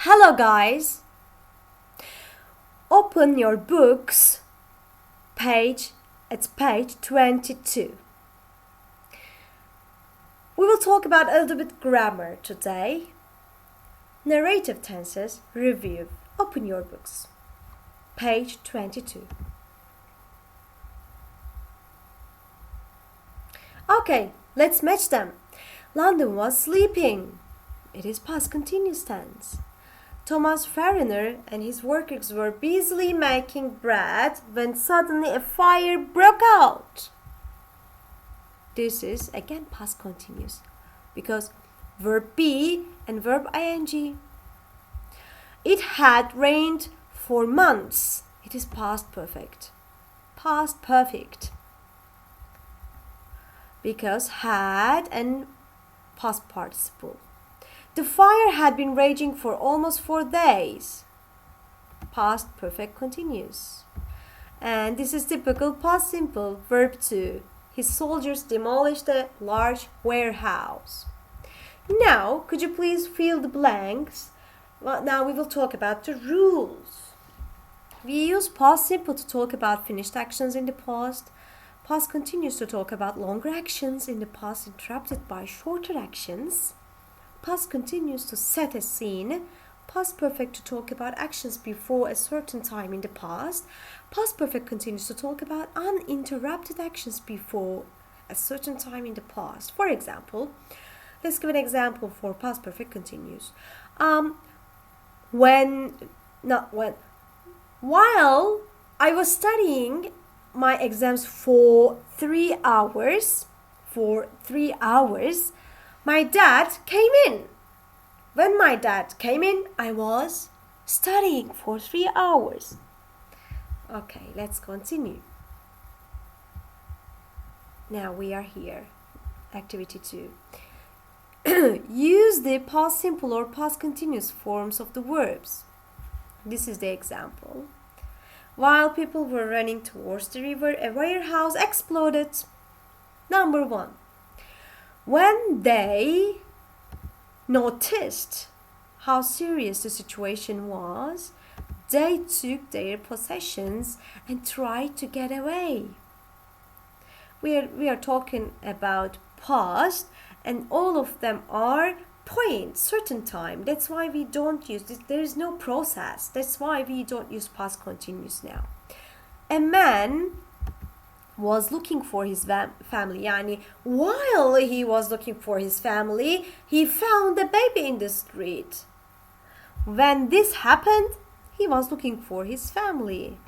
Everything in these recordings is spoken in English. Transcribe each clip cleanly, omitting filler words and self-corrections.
Hello guys! Open your books at page 22. We will talk about a little bit grammar today. Narrative tenses review. Open your books. Page 22. Okay, let's match them. London was sleeping. It is past continuous tense. Thomas Fariner and his workers were busily making bread when suddenly a fire broke out. This is again past continuous because verb be and verb ing. It had rained for months. It is past perfect. Past perfect. Because had and past participle. The fire had been raging for almost 4 days. Past perfect continuous. And this is typical past simple, verb 2. His soldiers demolished a large warehouse. Now, could you please fill the blanks? Well, now we will talk about the rules. We use past simple to talk about finished actions in the past. Past continuous to talk about longer actions in the past interrupted by shorter actions. Past continuous to set a scene. Past perfect to talk about actions before a certain time in the past. Past perfect continues to talk about uninterrupted actions before a certain time in the past. For example, let's give an example for past perfect continuous. While I was studying my exams for 3 hours, my dad came in. When my dad came in, I was studying for 3 hours. Okay, let's continue. Now we are here. Activity 2. Use the past simple or past continuous forms of the verbs. This is the example. While people were running towards the river, a warehouse exploded. Number 1. When they noticed how serious the situation was, they took their possessions and tried to get away. We are talking about past, and all of them are point, certain time. That's why we don't use this. There is no process. That's why we don't use past continuous now. A man was looking for his family. While he was looking for his family, he found a baby in the street. When this happened, he was looking for his family.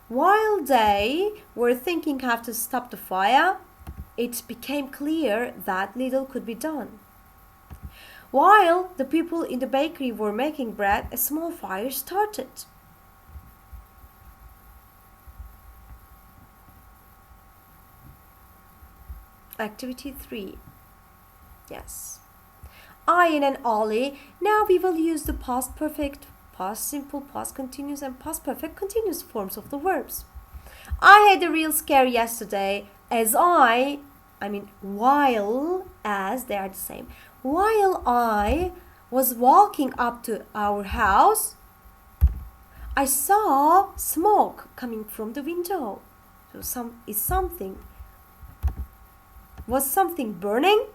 While they were thinking how to stop the fire, it became clear that little could be done. While the people in the bakery were making bread, a small fire started. Activity 3. Yes. I in an alley. Now we will use the past perfect, past simple, past continuous, and past perfect continuous forms of the verbs. I had a real scare yesterday while, as they are the same. While I was walking up to our house, I saw smoke coming from the window. Was something burning?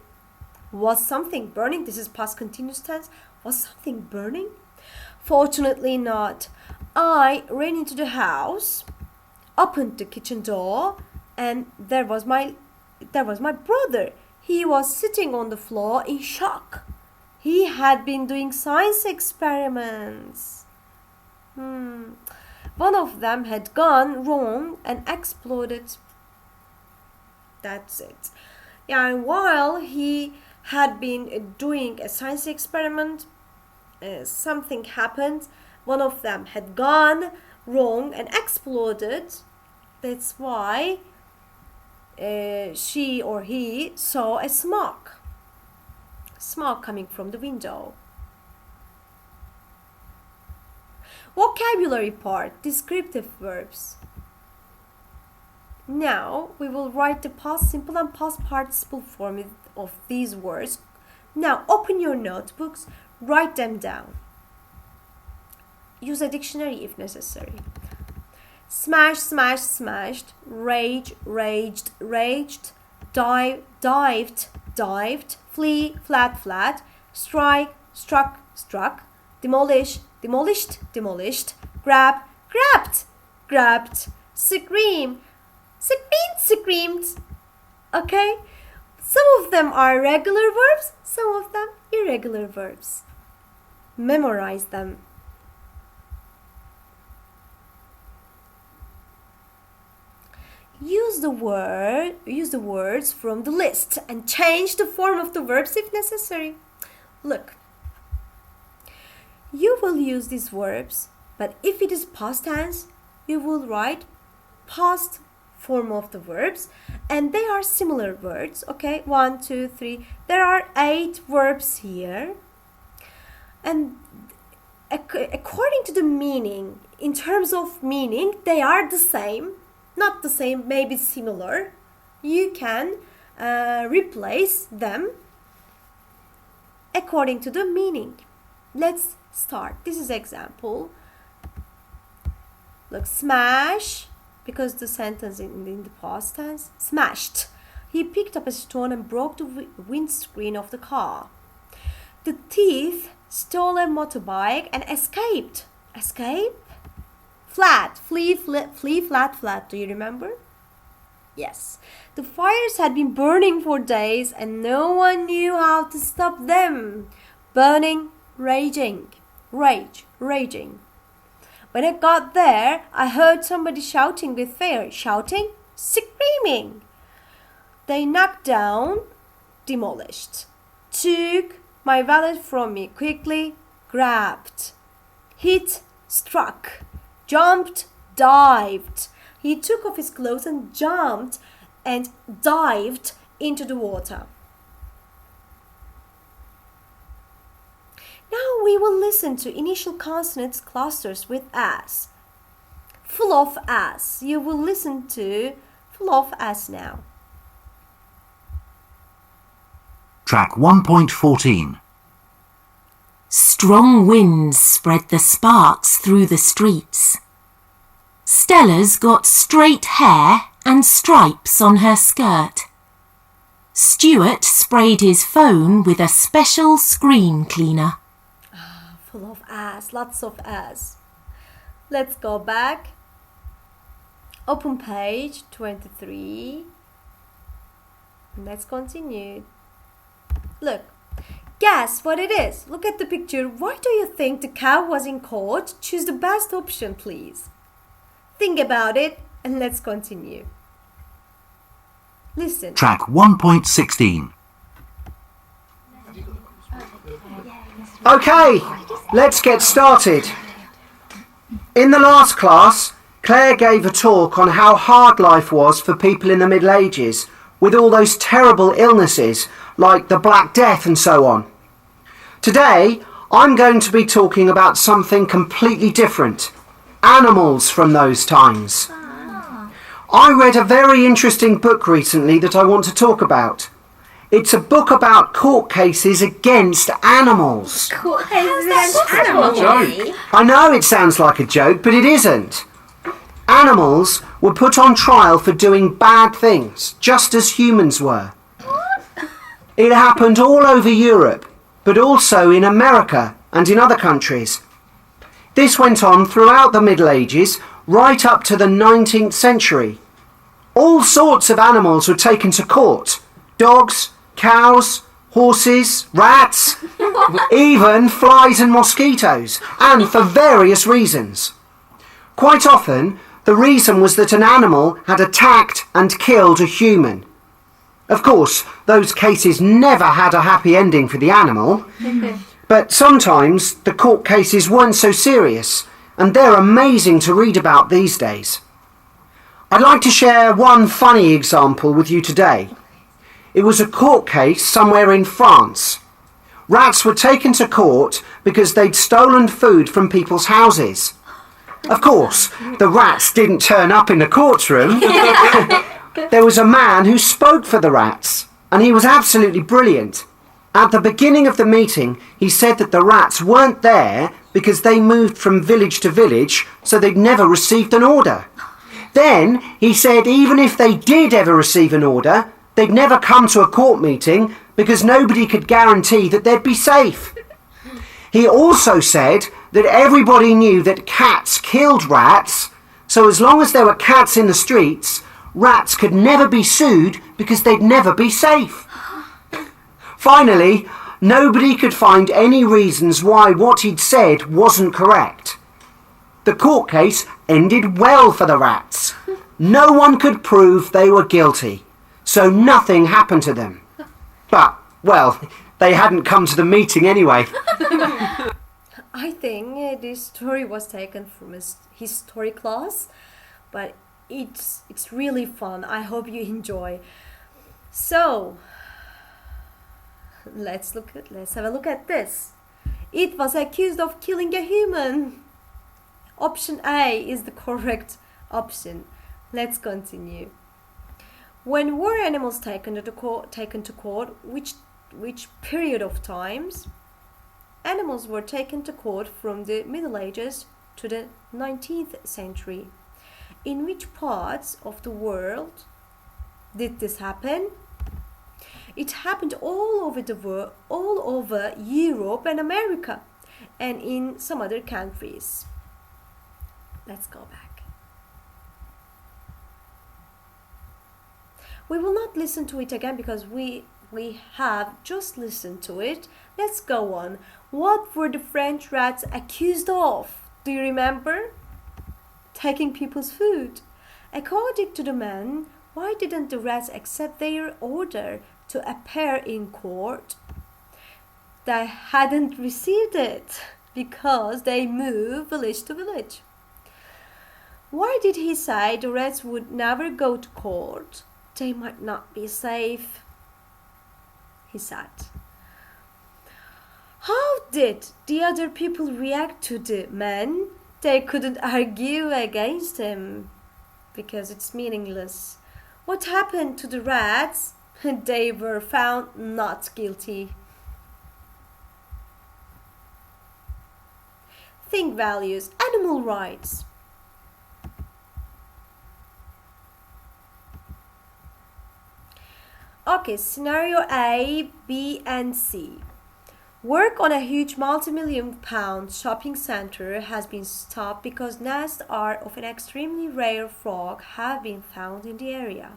Was something burning? This is past continuous tense. Was something burning? Fortunately not. I ran into the house, opened the kitchen door, and there was my brother. He was sitting on the floor in shock. He had been doing science experiments. One of them had gone wrong and exploded. That's it. And while he had been doing a science experiment, something happened. One of them had gone wrong and exploded. That's why she or he saw a smoke coming from the window. Vocabulary part, descriptive verbs. Now we will write the past simple and past participle form of these words. Now open your notebooks, write them down. use a dictionary if necessary. Smash, smashed, smashed. Rage, raged, raged. Dive, dived, dived. Flee, fled, fled. Strike, struck, struck. Demolish, demolished, demolished. Grab, grabbed, grabbed. Scream, screamed, screamed. Okay? Some of them are regular verbs, some of them irregular verbs. Memorize them. Use the words from the list and change the form of the verbs if necessary. Look. You will use these verbs, but if it is past tense, you will write past form of the verbs, and they are similar words. Okay, 1, 2, 3. There are 8 verbs here, and according to the meaning, in terms of meaning, they are the same. Not the same, maybe similar. You can replace them according to the meaning. Let's start. This is example. Look, smash, because the sentence in the past tense. Smashed. He picked up a stone and broke the windscreen of the car. The thief stole a motorbike and escaped. Escape? Flat. Flee, flat, flat. Do you remember? Yes. The fires had been burning for days and no one knew how to stop them. Burning, raging. Rage, raging. When I got there, I heard somebody shouting with fear. Shouting? Screaming. They knocked down, demolished. Took my wallet from me quickly, grabbed. Hit, struck. Jumped, dived. He took off his clothes and jumped and dived into the water. Now we will listen to initial consonant clusters with S. Full of S. You will listen to full of S now. Track 1.14. Strong winds spread the sparks through the streets. Stella's got straight hair and stripes on her skirt. Stuart sprayed his phone with a special screen cleaner. Full of S, lots of S. Let's go back. Open page 23. Let's continue. Look. Guess what it is. Look at the picture. Why do you think the cow was in court? Choose the best option, please. Think about it and let's continue. Listen. Track 1.16. Okay, let's get started. In the last class, Claire gave a talk on how hard life was for people in the Middle Ages with all those terrible illnesses like the Black Death and so on. Today, I'm going to be talking about something completely different. Animals from those times. I read a very interesting book recently that I want to talk about. It's a book about court cases against animals. Court cases against animals? I know it sounds like a joke, but it isn't. Animals were put on trial for doing bad things, just as humans were. It happened all over Europe, but also in America and in other countries. This went on throughout the Middle Ages, right up to the 19th century. All sorts of animals were taken to court. Dogs, cows, horses, rats, even flies and mosquitoes, and for various reasons. Quite often, the reason was that an animal had attacked and killed a human. Of course, those cases never had a happy ending for the animal, but sometimes the court cases weren't so serious, and they're amazing to read about these days. I'd like to share one funny example with you today. It was a court case somewhere in France. Rats were taken to court because they'd stolen food from people's houses. Of course, the rats didn't turn up in the courtroom. There was a man who spoke for the rats, and he was absolutely brilliant. At the beginning of the meeting, he said that the rats weren't there because they moved from village to village, so they'd never received an order. Then he said even if they did ever receive an order, they'd never come to a court meeting because nobody could guarantee that they'd be safe. He also said that everybody knew that cats killed rats, so as long as there were cats in the streets, rats could never be sued because they'd never be safe. Finally, nobody could find any reasons why what he'd said wasn't correct. The court case ended well for the rats. No one could prove they were guilty, so nothing happened to them. But, well, they hadn't come to the meeting anyway. I think this story was taken from a history class, but it's really fun. I hope you enjoy. So, let's have a look at this. It was accused of killing a human. Option A is the correct option. Let's continue. When were animals taken to court? Which period of times? Animals were taken to court from the Middle Ages to the 19th century. In which parts of the world did this happen? It happened all over the world, all over Europe and America, and in some other countries. Let's go back. We will not listen to it again because we have just listened to it. Let's go on. What were the French rats accused of? Do you remember? Taking people's food. According to the man, why didn't the rats accept their order to appear in court? They hadn't received it because they moved village to village. Why did he say the rats would never go to court? They might not be safe, he said. How did the other people react to the man? They couldn't argue against him because it's meaningless. What happened to the rats? They were found not guilty. Think values, animal rights. Okay, scenario A, B, and C. Work on a huge multi-million-pound shopping center has been stopped because nests of an extremely rare frog have been found in the area.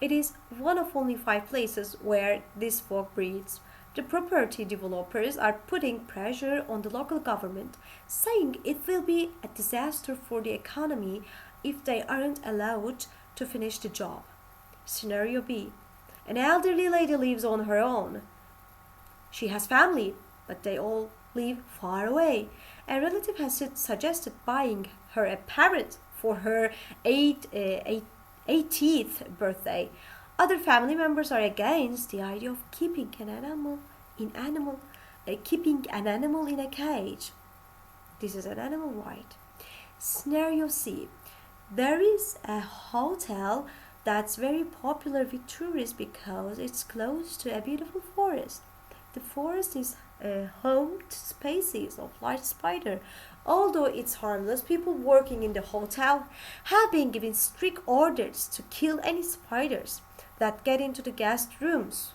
It is one of only 5 places where this frog breeds. The property developers are putting pressure on the local government, saying it will be a disaster for the economy if they aren't allowed to finish the job. Scenario B. An elderly lady lives on her own. She has family, but they all live far away. A relative has suggested buying her a parrot for her 80th birthday. Other family members are against the idea of keeping an animal in a cage. This is an animal right. Scenario C. There is a hotel that's very popular with tourists because it's close to a beautiful forest. The forest is home to species of large spider. Although it's harmless, people working in the hotel have been given strict orders to kill any spiders that get into the guest rooms.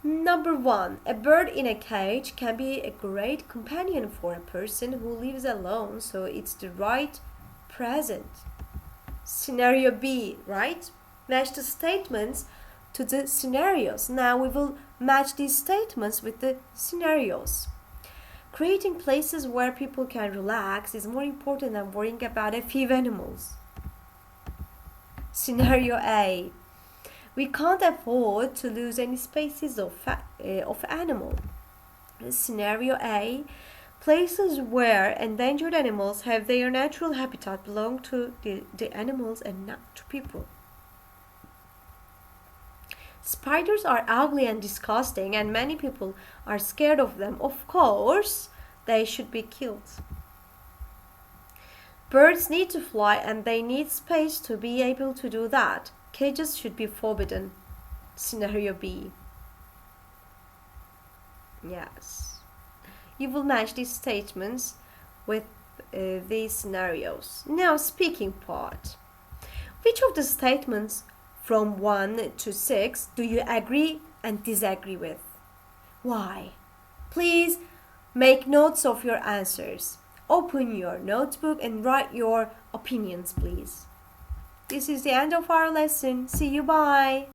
Number 1. A bird in a cage can be a great companion for a person who lives alone, so it's the right present. Scenario B, right? Match the statements to the scenarios. Now we will match these statements with the scenarios. Creating places where people can relax is more important than worrying about a few animals. Scenario A. We can't afford to lose any species of animal. Scenario A. Places where endangered animals have their natural habitat belong to the animals and not to people. Spiders are ugly and disgusting, and many people are scared of them. Of course, they should be killed. Birds need to fly and they need space to be able to do that. Cages should be forbidden. Scenario B. Yes. You will match these statements with these scenarios. Now, speaking part. Which of the statements from 1 to 6 do you agree and disagree with? Why? Please make notes of your answers. Open your notebook and write your opinions, please. This is the end of our lesson. See you, bye.